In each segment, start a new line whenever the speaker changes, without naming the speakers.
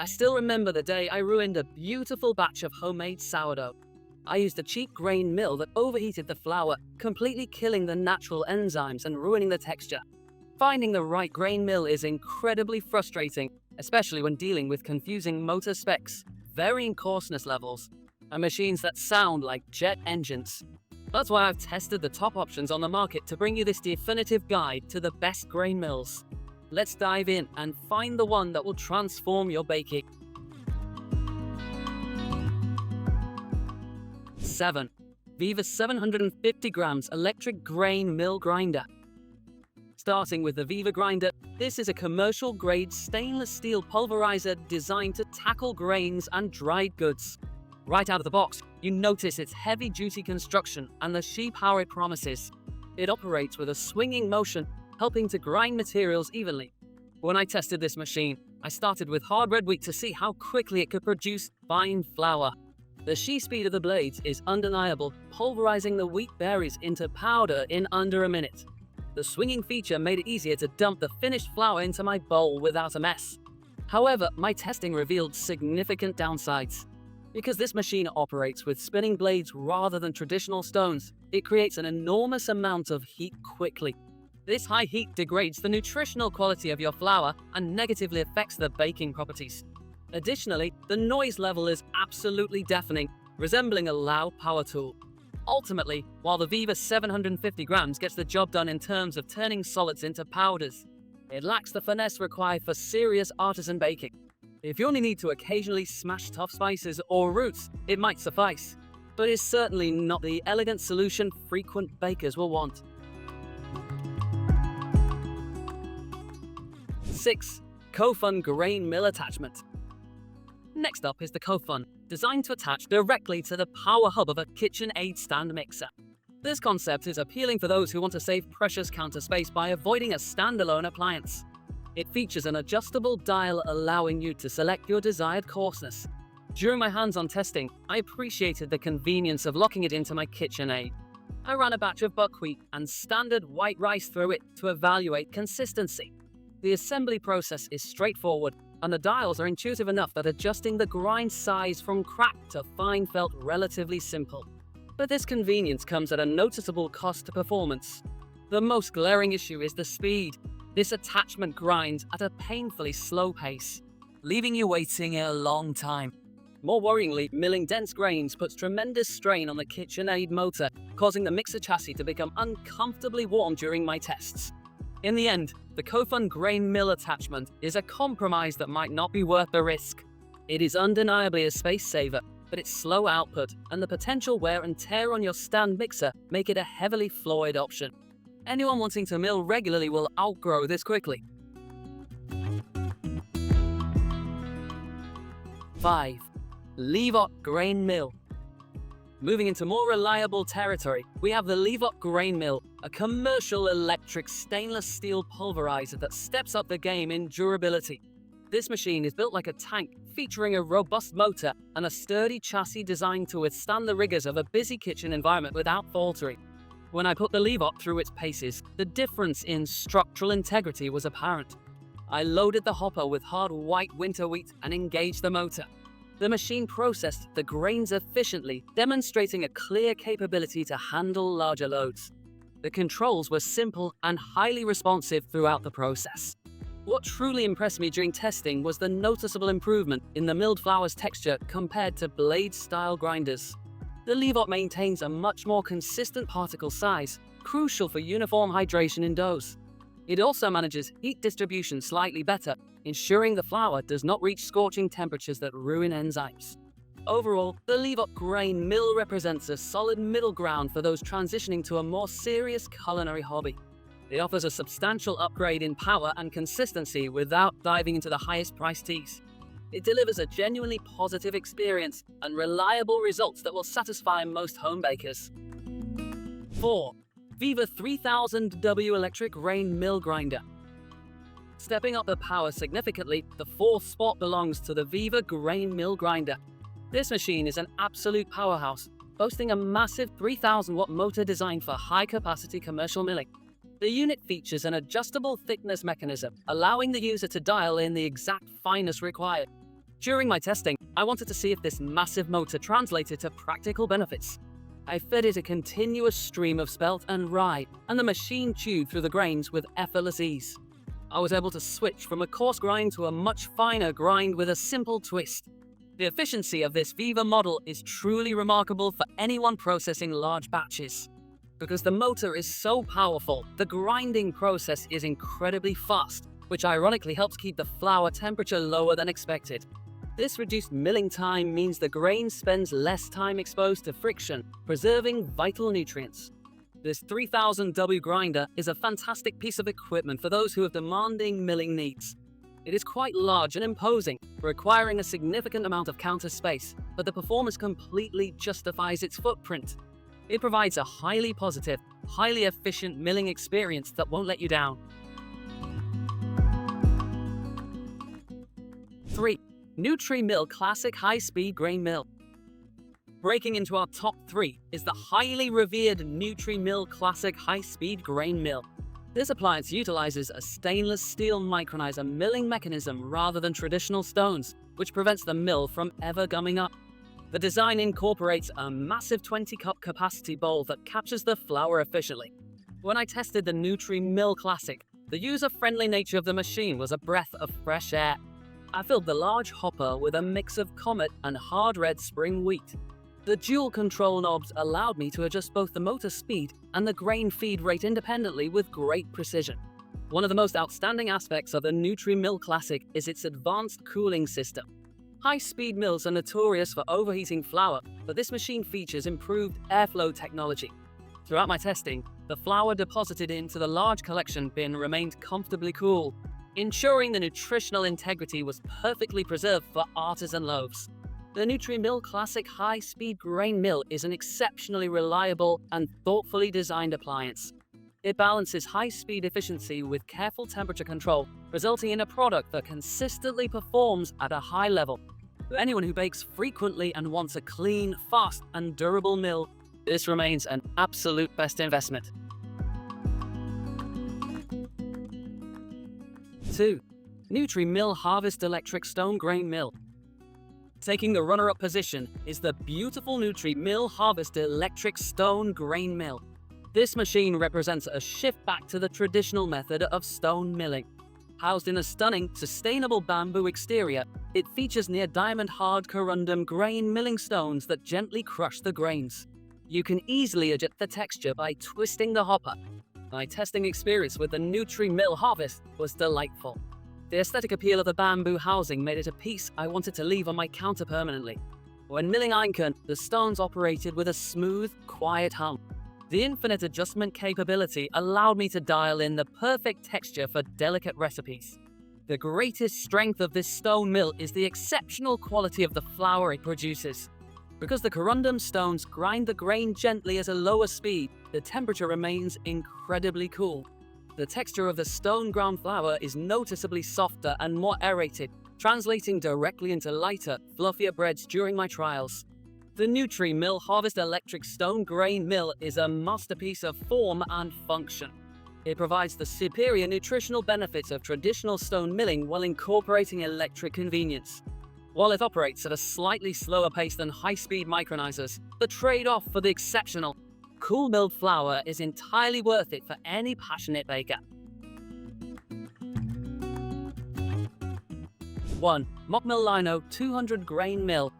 I still remember the day I ruined a beautiful batch of homemade sourdough. I used a cheap grain mill that overheated the flour, completely killing the natural enzymes and ruining the texture. Finding the right grain mill is incredibly frustrating, especially when dealing with confusing motor specs, varying coarseness levels, and machines that sound like jet engines. That's why I've tested the top options on the market to bring you this definitive guide to the best grain mills. Let's dive in and find the one that will transform your baking. 7. Viva 750 grams electric grain mill grinder. Starting with the Viva grinder, this is a commercial-grade stainless steel pulverizer designed to tackle grains and dried goods. Right out of the box, you notice its heavy-duty construction and the sheer power it promises. It operates with a swinging motion, helping to grind materials evenly. When I tested this machine, I started with hard red wheat to see how quickly it could produce fine flour. The sheer speed of the blades is undeniable, pulverizing the wheat berries into powder in under a minute. The swinging feature made it easier to dump the finished flour into my bowl without a mess. However, my testing revealed significant downsides. Because this machine operates with spinning blades rather than traditional stones, it creates an enormous amount of heat quickly. This high heat degrades the nutritional quality of your flour and negatively affects the baking properties. Additionally, the noise level is absolutely deafening, resembling a loud power tool. Ultimately, while the Viva 750 grams gets the job done in terms of turning solids into powders, it lacks the finesse required for serious artisan baking. If you only need to occasionally smash tough spices or roots, it might suffice, but it's certainly not the elegant solution frequent bakers will want. 6. Kofun grain mill attachment. Next up is the Kofun, designed to attach directly to the power hub of a KitchenAid stand mixer. This concept is appealing for those who want to save precious counter space by avoiding a standalone appliance. It features an adjustable dial allowing you to select your desired coarseness. During my hands-on testing, I appreciated the convenience of locking it into my KitchenAid. I ran a batch of buckwheat and standard white rice through it to evaluate consistency. The assembly process is straightforward, and the dials are intuitive enough that adjusting the grind size from cracked to fine felt relatively simple. But this convenience comes at a noticeable cost to performance. The most glaring issue is the speed. This attachment grinds at a painfully slow pace, leaving you waiting a long time. More worryingly, milling dense grains puts tremendous strain on the KitchenAid motor, causing the mixer chassis to become uncomfortably warm during my tests. In the end, the Kofun grain mill attachment is a compromise that might not be worth the risk. It is undeniably a space saver, but its slow output and the potential wear and tear on your stand mixer make it a heavily flawed option. Anyone wanting to mill regularly will outgrow this quickly. 5. Levot grain mill. Moving into more reliable territory, we have the Levot grain mill, a commercial electric stainless steel pulverizer that steps up the game in durability. This machine is built like a tank, featuring a robust motor and a sturdy chassis designed to withstand the rigors of a busy kitchen environment without faltering. When I put the Levot through its paces, the difference in structural integrity was apparent. I loaded the hopper with hard white winter wheat and engaged the motor. The machine processed the grains efficiently, demonstrating a clear capability to handle larger loads. The controls were simple and highly responsive throughout the process. What truly impressed me during testing was the noticeable improvement in the milled flour's texture compared to blade-style grinders. The Levot maintains a much more consistent particle size, crucial for uniform hydration in doughs. It also manages heat distribution slightly better, ensuring the flour does not reach scorching temperatures that ruin enzymes. Overall, the Levot grain mill represents a solid middle ground for those transitioning to a more serious culinary hobby. It offers a substantial upgrade in power and consistency without diving into the highest priced teas. It delivers a genuinely positive experience and reliable results that will satisfy most home bakers. 4. Viva 3000W electric grain mill grinder. Stepping up the power significantly, the fourth spot belongs to the Viva grain mill grinder. This machine is an absolute powerhouse, boasting a massive 3000-watt motor designed for high-capacity commercial milling. The unit features an adjustable thickness mechanism, allowing the user to dial in the exact fineness required. During my testing, I wanted to see if this massive motor translated to practical benefits. I fed it a continuous stream of spelt and rye, and the machine chewed through the grains with effortless ease. I was able to switch from a coarse grind to a much finer grind with a simple twist. The efficiency of this Viva model is truly remarkable for anyone processing large batches. Because the motor is so powerful, the grinding process is incredibly fast, which ironically helps keep the flour temperature lower than expected. This reduced milling time means the grain spends less time exposed to friction, preserving vital nutrients. This 3000W grinder is a fantastic piece of equipment for those who have demanding milling needs. It is quite large and imposing, requiring a significant amount of counter space, but the performance completely justifies its footprint. It provides a highly positive, highly efficient milling experience that won't let you down. 3. Nutrimill Classic High-Speed Grain Mill. Breaking into our top 3 is the highly revered Nutrimill Classic High-Speed Grain Mill. This appliance utilizes a stainless steel micronizer milling mechanism rather than traditional stones, which prevents the mill from ever gumming up. The design incorporates a massive 20-cup capacity bowl that captures the flour efficiently. When I tested the Nutrimill Classic, the user-friendly nature of the machine was a breath of fresh air. I filled the large hopper with a mix of Comet and hard red spring wheat. The dual control knobs allowed me to adjust both the motor speed and the grain feed rate independently with great precision. One of the most outstanding aspects of the Nutrimill Classic is its advanced cooling system. High-speed mills are notorious for overheating flour, but this machine features improved airflow technology. Throughout my testing, the flour deposited into the large collection bin remained comfortably cool, ensuring the nutritional integrity was perfectly preserved for artisan loaves. The Nutrimill Classic High-Speed Grain Mill is an exceptionally reliable and thoughtfully designed appliance. It balances high-speed efficiency with careful temperature control, resulting in a product that consistently performs at a high level. For anyone who bakes frequently and wants a clean, fast, and durable mill, this remains an absolute best investment. 2. Nutrimill Harvest Electric Stone Grain Mill. Taking the runner-up position is the beautiful Nutrimill Harvest Electric Stone Grain Mill. This machine represents a shift back to the traditional method of stone milling. Housed in a stunning, sustainable bamboo exterior, it features near-diamond hard corundum grain milling stones that gently crush the grains. You can easily adjust the texture by twisting the hopper. My testing experience with the Nutrimill Harvest was delightful. The aesthetic appeal of the bamboo housing made it a piece I wanted to leave on my counter permanently. When milling einkorn, the stones operated with a smooth, quiet hum. The infinite adjustment capability allowed me to dial in the perfect texture for delicate recipes. The greatest strength of this stone mill is the exceptional quality of the flour it produces. Because the corundum stones grind the grain gently at a lower speed, the temperature remains incredibly cool. The texture of the stone ground flour is noticeably softer and more aerated, translating directly into lighter, fluffier breads during my trials. The Nutrimill Harvest Electric Stone Grain Mill is a masterpiece of form and function. It provides the superior nutritional benefits of traditional stone milling while incorporating electric convenience. While it operates at a slightly slower pace than high-speed micronizers, the trade-off for the exceptional, cool milled flour is entirely worth it for any passionate baker. 1. Mockmill Lino 200 Grain Mill.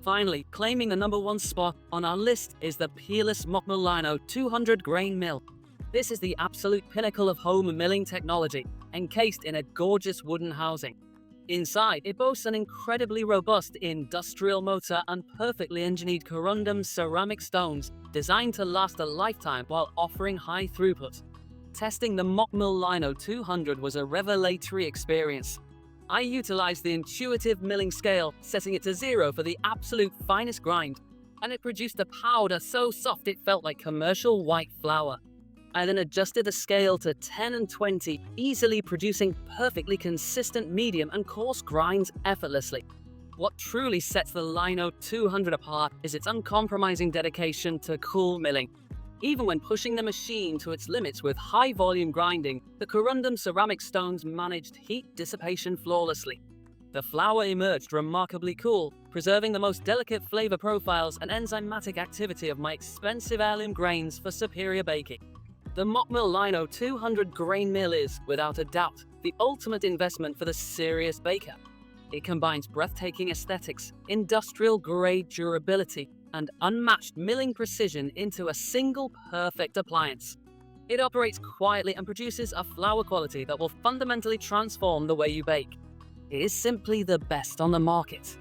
Finally, claiming the #1 spot on our list is the peerless Mockmill Lino 200 Grain Mill. This is the absolute pinnacle of home milling technology, encased in a gorgeous wooden housing. Inside, it boasts an incredibly robust industrial motor and perfectly engineered corundum ceramic stones designed to last a lifetime while offering high throughput. Testing the Mockmill Lino 200 was a revelatory experience. I utilized the intuitive milling scale, setting it to 0 for the absolute finest grind, and it produced a powder so soft it felt like commercial white flour. I then adjusted the scale to 10 and 20, easily producing perfectly consistent medium and coarse grinds effortlessly. What truly sets the Lino 200 apart is its uncompromising dedication to cool milling. Even when pushing the machine to its limits with high-volume grinding, the corundum ceramic stones managed heat dissipation flawlessly. The flour emerged remarkably cool, preserving the most delicate flavor profiles and enzymatic activity of my expensive heirloom grains for superior baking. The Mockmill Lino 200 grain mill is, without a doubt, the ultimate investment for the serious baker. It combines breathtaking aesthetics, industrial-grade durability, and unmatched milling precision into a single perfect appliance. It operates quietly and produces a flour quality that will fundamentally transform the way you bake. It is simply the best on the market.